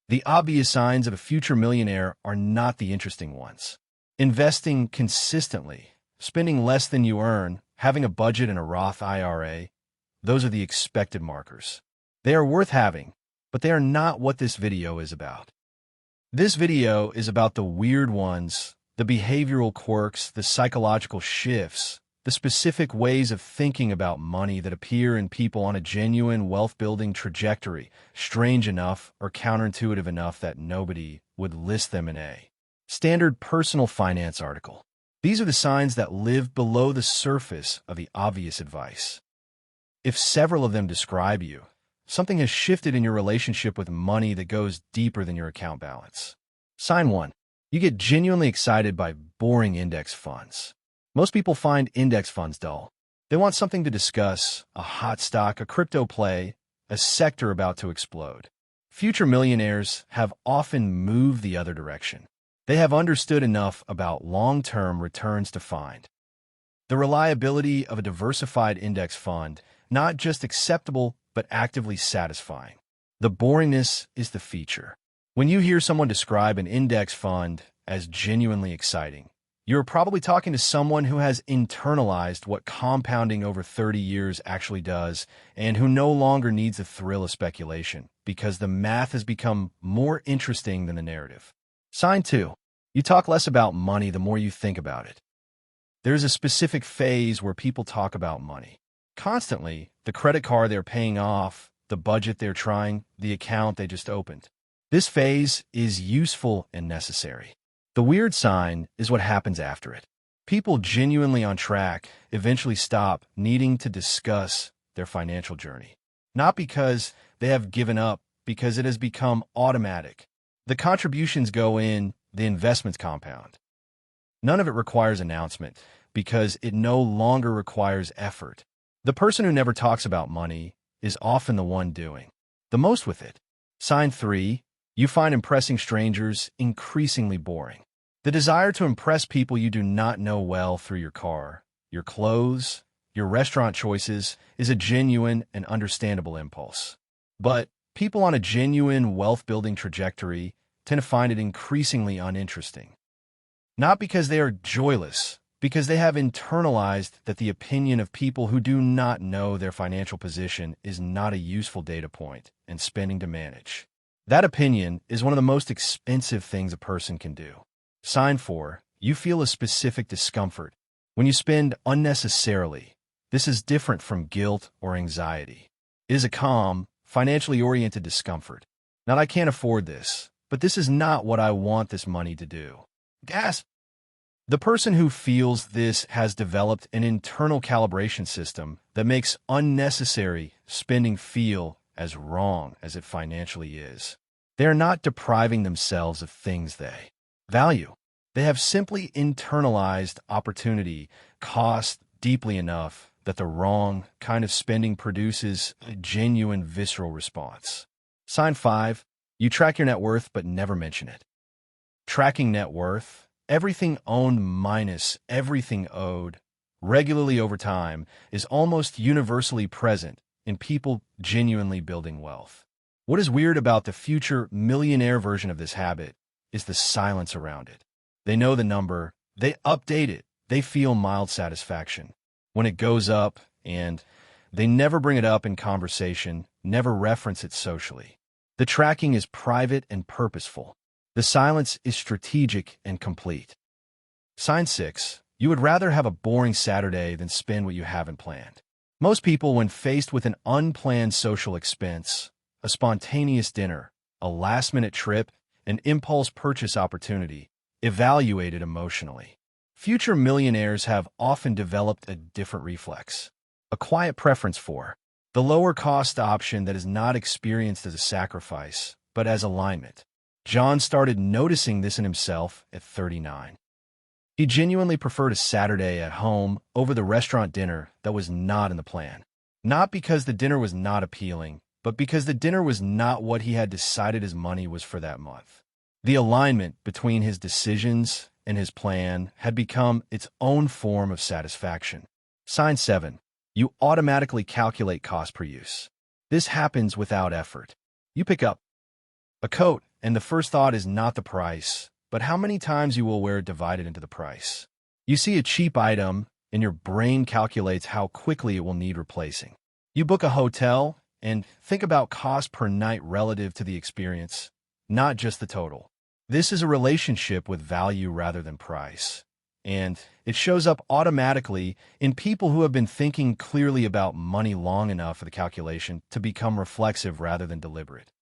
The obvious signs of a future millionaire are not the interesting ones. Investing consistently, spending less than you earn, having a budget and a Roth IRA, those are the expected markers. They are worth having, but they are not what this video is about. This video is about the weird ones, the behavioral quirks, the psychological shifts, the specific ways of thinking about money that appear in people on a genuine wealth-building trajectory, strange enough or counterintuitive enough that nobody would list them in a standard personal finance article. These are the signs that live below the surface of the obvious advice. If several of them describe you, something has shifted in your relationship with money that goes deeper than your account balance. Sign 1. You get genuinely excited by boring index funds. Most people find index funds dull. They want something to discuss, a hot stock, a crypto play, a sector about to explode. Future millionaires have often moved the other direction. They have understood enough about long-term returns to find the reliability of a diversified index fund, not just acceptable, but actively satisfying. The boringness is the feature. When you hear someone describe an index fund as genuinely exciting, you're probably talking to someone who has internalized what compounding over 30 years actually does and who no longer needs the thrill of speculation because the math has become more interesting than the narrative. Sign 2. You talk less about money the more you think about it. There's a specific phase where people talk about money constantly: the credit card they're paying off, the budget they're trying, the account they just opened. This phase is useful and necessary. The weird sign is what happens after it. People genuinely on track eventually stop needing to discuss their financial journey. Not because they have given up, because it has become automatic. The contributions go in, the investments compound. None of it requires announcement because it no longer requires effort. The person who never talks about money is often the one doing the most with it. Sign 3. You find impressing strangers increasingly boring. The desire to impress people you do not know well through your car, your clothes, your restaurant choices is a genuine and understandable impulse. But people on a genuine wealth-building trajectory tend to find it increasingly uninteresting. Not because they are joyless, because they have internalized that the opinion of people who do not know their financial position is not a useful data point and spending to manage. That opinion is one of the most expensive things a person can do. Sign 4. You feel a specific discomfort when you spend unnecessarily. This is different from guilt or anxiety. It is a calm, financially oriented discomfort. Not, I can't afford this, but this is not what I want this money to do. Gasp! The person who feels this has developed an internal calibration system that makes unnecessary spending feel as wrong as it financially is. They are not depriving themselves of things they value. They have simply internalized opportunity cost deeply enough that the wrong kind of spending produces a genuine visceral response. Sign 5. You track your net worth but never mention it. Tracking net worth, everything owned minus everything owed, regularly over time, is almost universally present in people genuinely building wealth. What is weird about the future millionaire version of this habit is the silence around it. They know the number, they update it, they feel mild satisfaction when it goes up, and they never bring it up in conversation, never reference it socially. The tracking is private and purposeful. The silence is strategic and complete. Sign 6. You would rather have a boring Saturday than spend what you haven't planned. Most people, when faced with an unplanned social expense, a spontaneous dinner, a last-minute trip, an impulse purchase opportunity, evaluate it emotionally. Future millionaires have often developed a different reflex, a quiet preference for the lower-cost option that is not experienced as a sacrifice, but as alignment. John started noticing this in himself at 39. He genuinely preferred a Saturday at home over the restaurant dinner that was not in the plan. Not because the dinner was not appealing, but because the dinner was not what he had decided his money was for that month. The alignment between his decisions and his plan had become its own form of satisfaction. Sign 7. You automatically calculate cost per use. This happens without effort. You pick up a coat and the first thought is not the price, but how many times you will wear it divided into the price. You see a cheap item, and your brain calculates how quickly it will need replacing. You book a hotel, and think about cost per night relative to the experience, not just the total. This is a relationship with value rather than price, and it shows up automatically in people who have been thinking clearly about money long enough for the calculation to become reflexive rather than deliberate.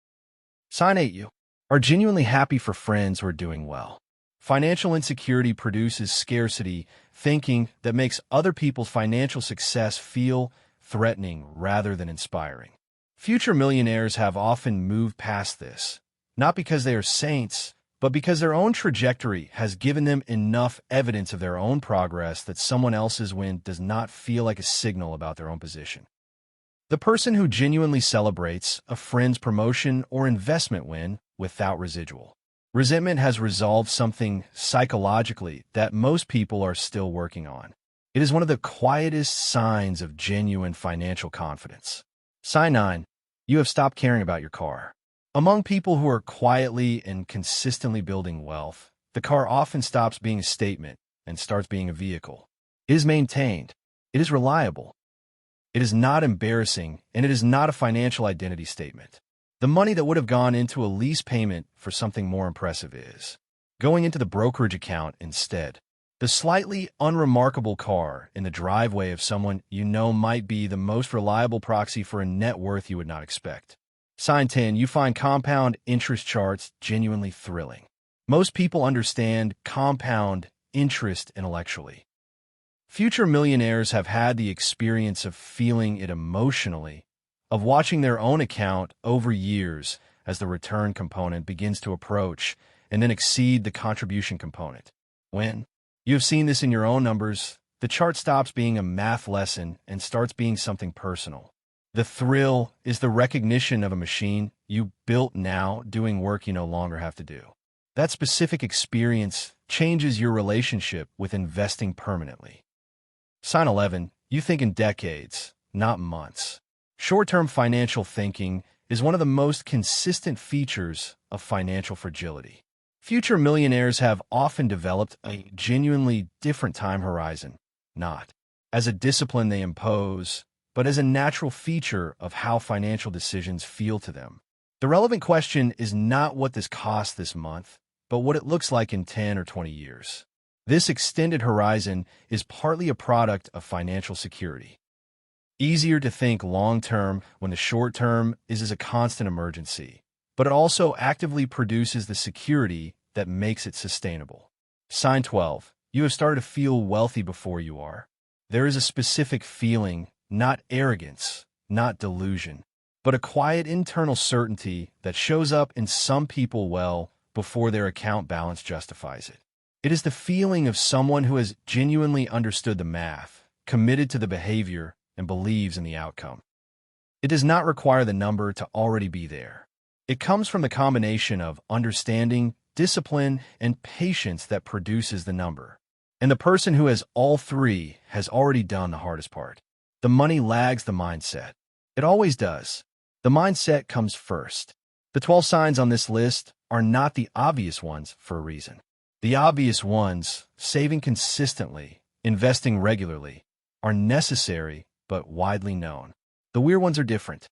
Sign 8, you are genuinely happy for friends who are doing well. Financial insecurity produces scarcity thinking that makes other people's financial success feel threatening rather than inspiring. Future millionaires have often moved past this, not because they are saints, but because their own trajectory has given them enough evidence of their own progress that someone else's win does not feel like a signal about their own position. The person who genuinely celebrates a friend's promotion or investment win without residual resentment has resolved something psychologically that most people are still working on. It is one of the quietest signs of genuine financial confidence. Sign 9. You have stopped caring about your car. Among people who are quietly and consistently building wealth, the car often stops being a statement and starts being a vehicle. It is maintained. It is reliable. It is not embarrassing, and it is not a financial identity statement. The money that would have gone into a lease payment for something more impressive is going into the brokerage account instead. The slightly unremarkable car in the driveway of someone you know might be the most reliable proxy for a net worth you would not expect. Sign 10. You find compound interest charts genuinely thrilling. Most people understand compound interest intellectually. Future millionaires have had the experience of feeling it emotionally, of watching their own account over years as the return component begins to approach and then exceed the contribution component. When you have seen this in your own numbers, the chart stops being a math lesson and starts being something personal. The thrill is the recognition of a machine you built now doing work you no longer have to do. That specific experience changes your relationship with investing permanently. Sign 11. You think in decades, not months. Short-term financial thinking is one of the most consistent features of financial fragility. Future millionaires have often developed a genuinely different time horizon, not as a discipline they impose, but as a natural feature of how financial decisions feel to them. The relevant question is not what this costs this month, but what it looks like in 10 or 20 years. This extended horizon is partly a product of financial security. Easier to think long-term when the short-term is a constant emergency, but it also actively produces the security that makes it sustainable. Sign 12. You have started to feel wealthy before you are. There is a specific feeling, not arrogance, not delusion, but a quiet internal certainty that shows up in some people well before their account balance justifies it. It is the feeling of someone who has genuinely understood the math, committed to the behavior, and believes in the outcome. It does not require the number to already be there. It comes from the combination of understanding, discipline, and patience that produces the number. And the person who has all three has already done the hardest part. The money lags the mindset. It always does. The mindset comes first. The 12 signs on this list are not the obvious ones for a reason. The obvious ones, saving consistently, investing regularly, are necessary but widely known. The weird ones are different.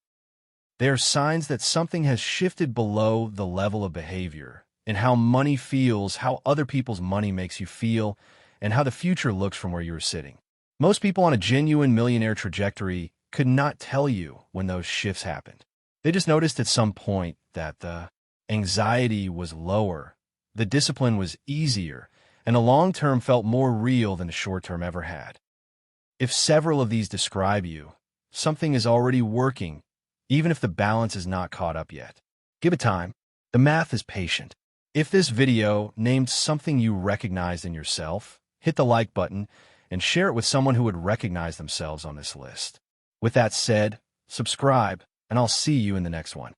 They are signs that something has shifted below the level of behavior, and how money feels, how other people's money makes you feel, and how the future looks from where you are sitting. Most people on a genuine millionaire trajectory could not tell you when those shifts happened. They just noticed at some point that the anxiety was lower, the discipline was easier, and the long-term felt more real than the short-term ever had. If several of these describe you, something is already working, even if the balance is not caught up yet. Give it time. The math is patient. If this video named something you recognized in yourself, hit the like button and share it with someone who would recognize themselves on this list. With that said, subscribe, and I'll see you in the next one.